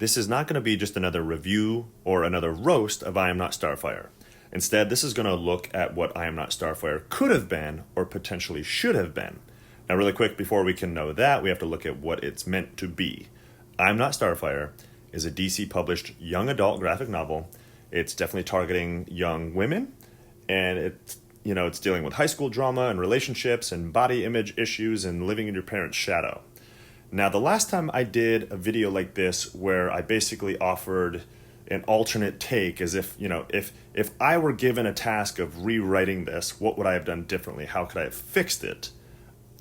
this is not going to be just another review or another roast of I Am Not Starfire. Instead, this is going to look at what I Am Not Starfire could have been or potentially should have been. Now, really quick, before we can know that, we have to look at what it's meant to be. I Am Not Starfire is a DC-published young adult graphic novel. It's definitely targeting young women, and it's dealing with high school drama and relationships and body image issues and living in your parents' shadow. Now, the last time I did a video like this where I basically offered an alternate take, as if I were given a task of rewriting this, what would I have done differently? How could I have fixed it?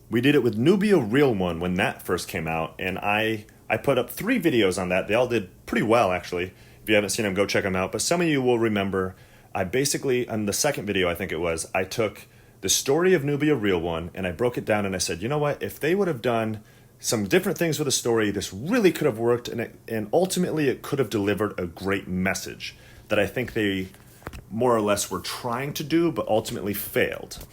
We did it with Nubia Real One when that first came out, and I put up 3 videos on that. They all did pretty well, actually. If you haven't seen them, go check them out. But some of you will remember, I basically, on the second video, I think it was, I took the story of Nubia Real One, and I broke it down, and I said, you know what? If they would have done some different things with the story, this really could have worked, and ultimately it could have delivered a great message that I think they more or less were trying to do, but ultimately failed.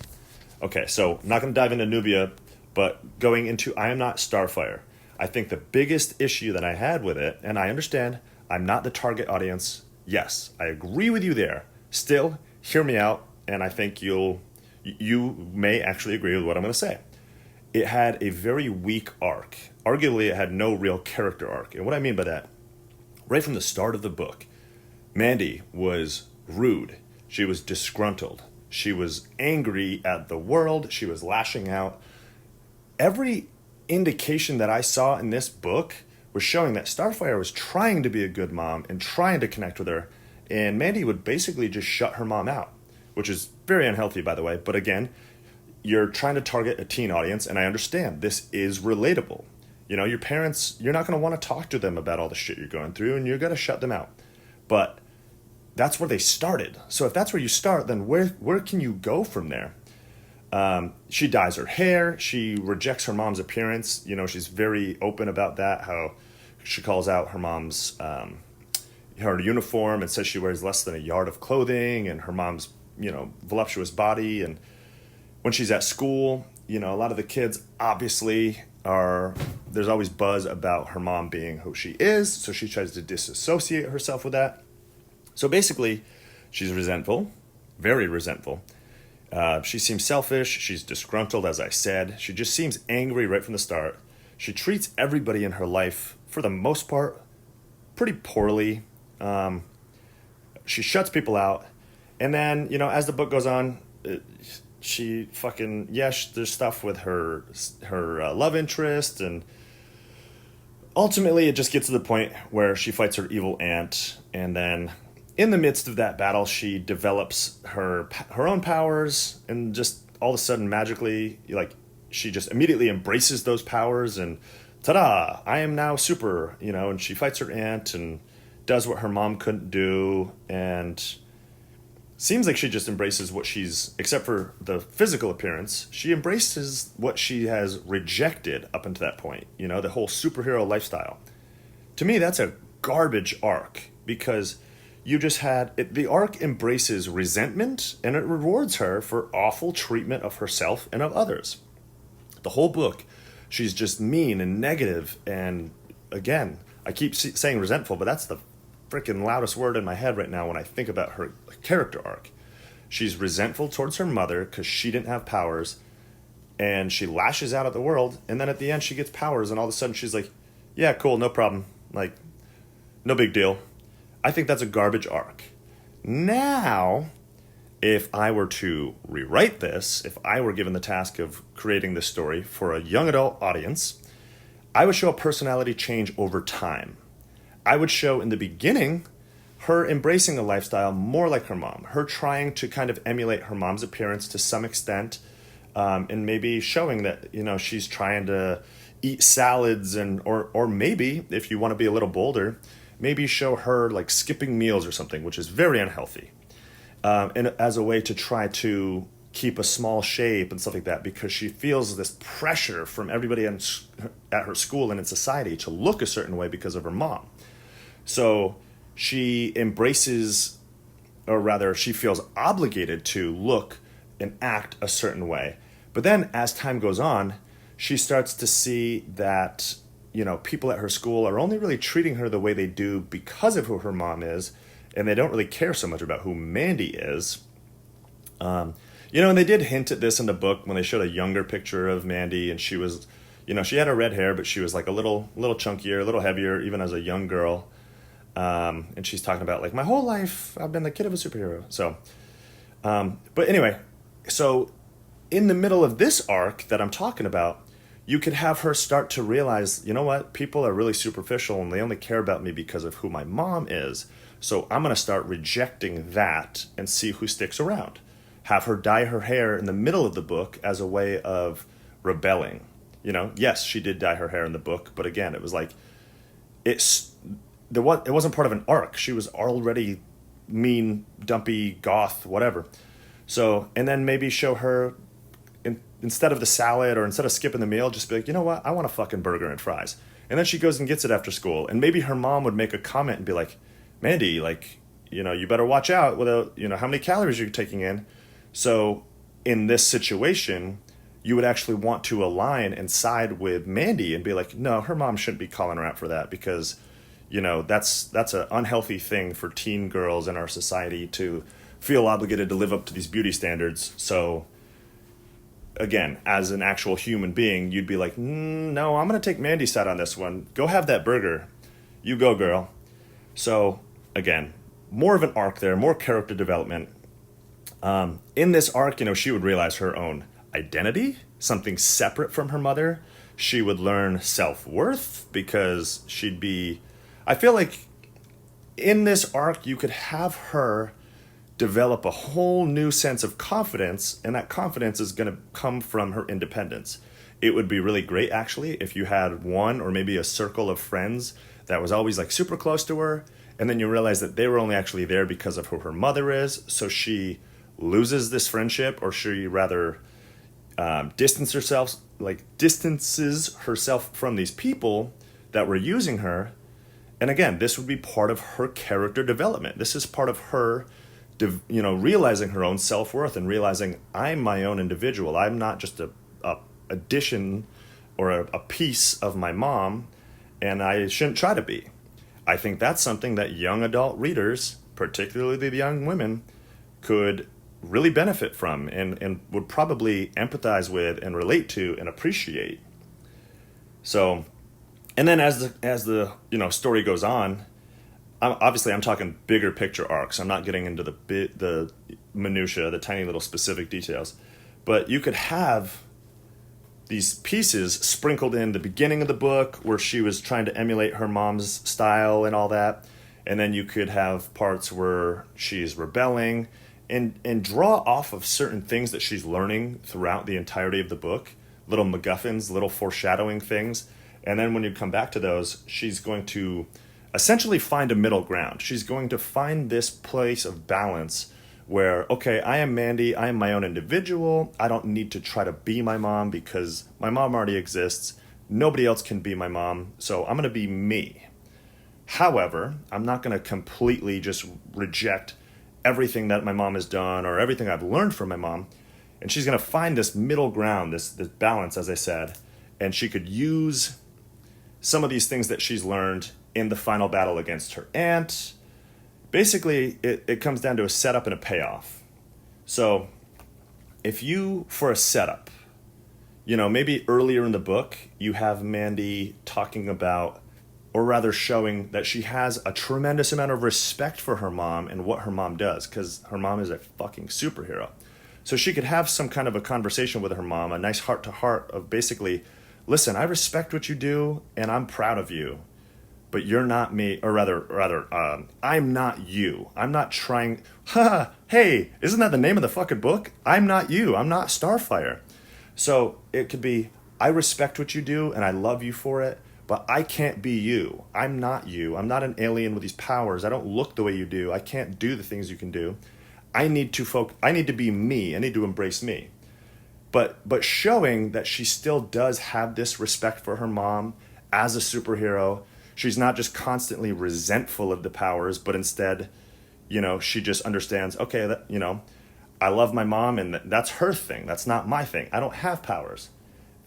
Okay, so I'm not going to dive into Nubia, but going into I Am Not Starfire, I think the biggest issue that I had with it, and I understand I'm not the target audience. Yes, I agree with you there. Still, hear me out, and I think you may actually agree with what I'm going to say. It had a very weak arc. Arguably, it had no real character arc. And what I mean by that, right from the start of the book, Mandy was rude. She was disgruntled. She was angry at the world. She was lashing out. Every indication that I saw in this book was showing that Starfire was trying to be a good mom and trying to connect with her. And Mandy would basically just shut her mom out, which is very unhealthy, by the way. But again, you're trying to target a teen audience, and I understand this is relatable. Your parents, you're not going to want to talk to them about all the shit you're going through, and you're going to shut them out. But that's where they started. So if that's where you start, then where can you go from there? She dyes her hair. She rejects her mom's appearance. She's very open about that, how she calls out her mom's her uniform and says she wears less than a yard of clothing, and her mom's voluptuous body. And when she's at school, a lot of the kids obviously there's always buzz about her mom being who she is, so she tries to disassociate herself with that. So basically, she's resentful, very resentful. She seems selfish. She's disgruntled, as I said. She just seems angry right from the start. She treats everybody in her life, for the most part, pretty poorly. She shuts people out. And then, as the book goes on, there's stuff with her love interest, and ultimately it just gets to the point where she fights her evil aunt, and then in the midst of that battle she develops her own powers, and just all of a sudden magically, she just immediately embraces those powers, and ta-da, I am now super, and she fights her aunt and does what her mom couldn't do, and seems like she just embraces what except for the physical appearance, she embraces what she has rejected up until that point, the whole superhero lifestyle. To me, that's a garbage arc, because you just had, the arc embraces resentment, and it rewards her for awful treatment of herself and of others. The whole book, she's just mean and negative, and again, I keep saying resentful, but that's the freaking loudest word in my head right now when I think about her character arc. She's resentful towards her mother because she didn't have powers, and she lashes out at the world, and then at the end she gets powers, and all of a sudden she's like, yeah, cool, no problem, no big deal. I think that's a garbage arc. Now, if I were to rewrite this, if I were given the task of creating this story for a young adult audience, I would show a personality change over time. I would show in the beginning her embracing a lifestyle more like her mom, her trying to kind of emulate her mom's appearance to some extent, and maybe showing that, she's trying to eat salads, and or maybe, if you want to be a little bolder, maybe show her skipping meals or something, which is very unhealthy, and as a way to try to keep a small shape and stuff like that, because she feels this pressure from everybody at her school and in society to look a certain way because of her mom. So she embraces, or rather she feels obligated to look and act a certain way. But then as time goes on, she starts to see that people at her school are only really treating her the way they do because of who her mom is, and they don't really care so much about who Mandy is. And they did hint at this in the book when they showed a younger picture of Mandy, and she was, she had her red hair, but she was like a little chunkier, a little heavier, even as a young girl. And she's talking about like, my whole life I've been the kid of a superhero. So, but anyway, so in the middle of this arc that I'm talking about, you could have her start to realize, you know what, people are really superficial and they only care about me because of who my mom is. So I'm going to start rejecting that and see who sticks around. Have her dye her hair in the middle of the book as a way of rebelling. Yes, she did dye her hair in the book, but again, it was like, it wasn't part of an arc. She was already mean, dumpy, goth, whatever. So, and then maybe show her, instead of the salad or instead of skipping the meal, just be like, you know what, I want a fucking burger and fries. And then she goes and gets it after school. And maybe her mom would make a comment and be like, Mandy, like, you better watch out with how many calories you're taking in. So in this situation, you would actually want to align and side with Mandy and be like, no, her mom shouldn't be calling her out for that because, that's an unhealthy thing for teen girls in our society to feel obligated to live up to these beauty standards. So again, as an actual human being, you'd be like, no, I'm going to take Mandy's side on this one. Go have that burger. You go, girl. So again, more of an arc there, more character development. In this arc, she would realize her own identity, something separate from her mother. She would learn self-worth because I feel like in this arc, you could have her develop a whole new sense of confidence, and that confidence is going to come from her independence. It would be really great, actually, if you had one or maybe a circle of friends that was always like super close to her, and then you realize that they were only actually there because of who her mother is, so she loses this friendship, or she rather distances herself from these people that were using her. And again, this would be part of her character development. This is part of her realizing her own self-worth and realizing I'm my own individual. I'm not just a addition or a piece of my mom, and I shouldn't try to be. I think that's something that young adult readers, particularly the young women, could really benefit from and would probably empathize with and relate to and appreciate. So, and then as the story goes on, I'm talking bigger picture arcs. I'm not getting into the minutia, the tiny little specific details. But you could have these pieces sprinkled in the beginning of the book where she was trying to emulate her mom's style and all that. And then you could have parts where she's rebelling and draw off of certain things that she's learning throughout the entirety of the book. Little MacGuffins, little foreshadowing things. And then when you come back to those, she's going to essentially find a middle ground. She's going to find this place of balance where, okay, I am Mandy, I am my own individual. I don't need to try to be my mom because my mom already exists. Nobody else can be my mom, so I'm going to be me. However, I'm not going to completely just reject everything that my mom has done or everything I've learned from my mom. And she's going to find this middle ground, this balance, as I said, and she could use some of these things that she's learned in the final battle against her aunt. Basically, it comes down to a setup and a payoff. So if you, for a setup, maybe earlier in the book, you have Mandy talking about, or rather showing that she has a tremendous amount of respect for her mom and what her mom does, because her mom is a fucking superhero. So she could have some kind of a conversation with her mom, a nice heart-to-heart of basically, listen, I respect what you do, and I'm proud of you, but you're not me, or rather, I'm not you. I'm not trying, hey, isn't that the name of the fucking book? I'm not you. I'm not Starfire. So it could be, I respect what you do, and I love you for it, but I can't be you. I'm not you. I'm not an alien with these powers. I don't look the way you do. I can't do the things you can do. I need to be me. I need to embrace me. But showing that she still does have this respect for her mom as a superhero. She's not just constantly resentful of the powers, but instead, she just understands, okay, I love my mom and that's her thing. That's not my thing. I don't have powers.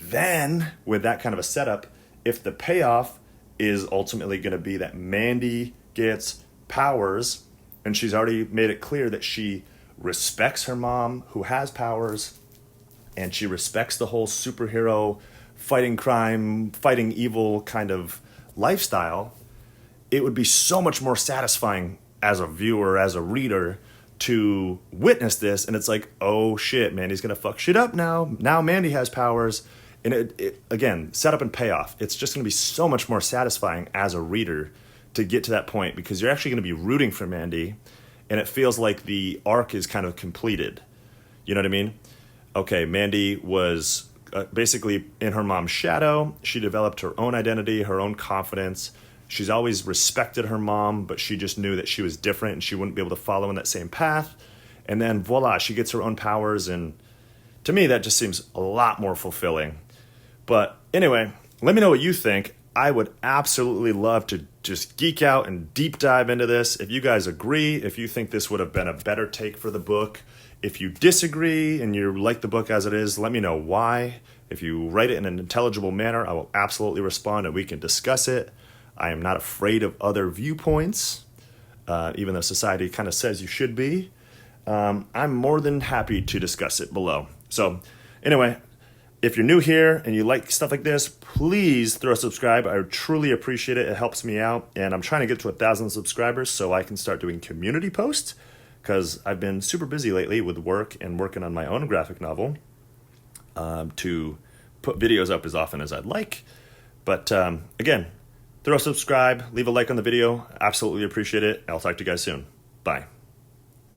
Then, with that kind of a setup, if the payoff is ultimately going to be that Mandy gets powers, and she's already made it clear that she respects her mom who has powers, and she respects the whole superhero fighting crime, fighting evil kind of lifestyle, it would be so much more satisfying as a viewer, as a reader, to witness this. And it's like, oh shit, Mandy's gonna fuck shit up now. Now Mandy has powers. And it again, setup and payoff. It's just gonna be so much more satisfying as a reader to get to that point, because you're actually gonna be rooting for Mandy, and it feels like the arc is kind of completed. You know what I mean? Okay, Mandy was basically in her mom's shadow. She developed her own identity, her own confidence. She's always respected her mom, but she just knew that she was different and she wouldn't be able to follow in that same path. And then voila, she gets her own powers. And to me, that just seems a lot more fulfilling. But anyway, let me know what you think. I would absolutely love to just geek out and deep dive into this. If you guys agree, if you think this would have been a better take for the book, if you disagree and you like the book as it is, let me know why. If you write it in an intelligible manner, I will absolutely respond and we can discuss it. I am not afraid of other viewpoints, even though society kind of says you should be. I'm more than happy to discuss it below. So anyway, if you're new here and you like stuff like this, please throw a subscribe. I truly appreciate it. It helps me out. And I'm trying to get to 1,000 subscribers so I can start doing community posts, because I've been super busy lately with work and working on my own graphic novel to put videos up as often as I'd like. But again, throw a subscribe, leave a like on the video. Absolutely appreciate it. I'll talk to you guys soon. Bye.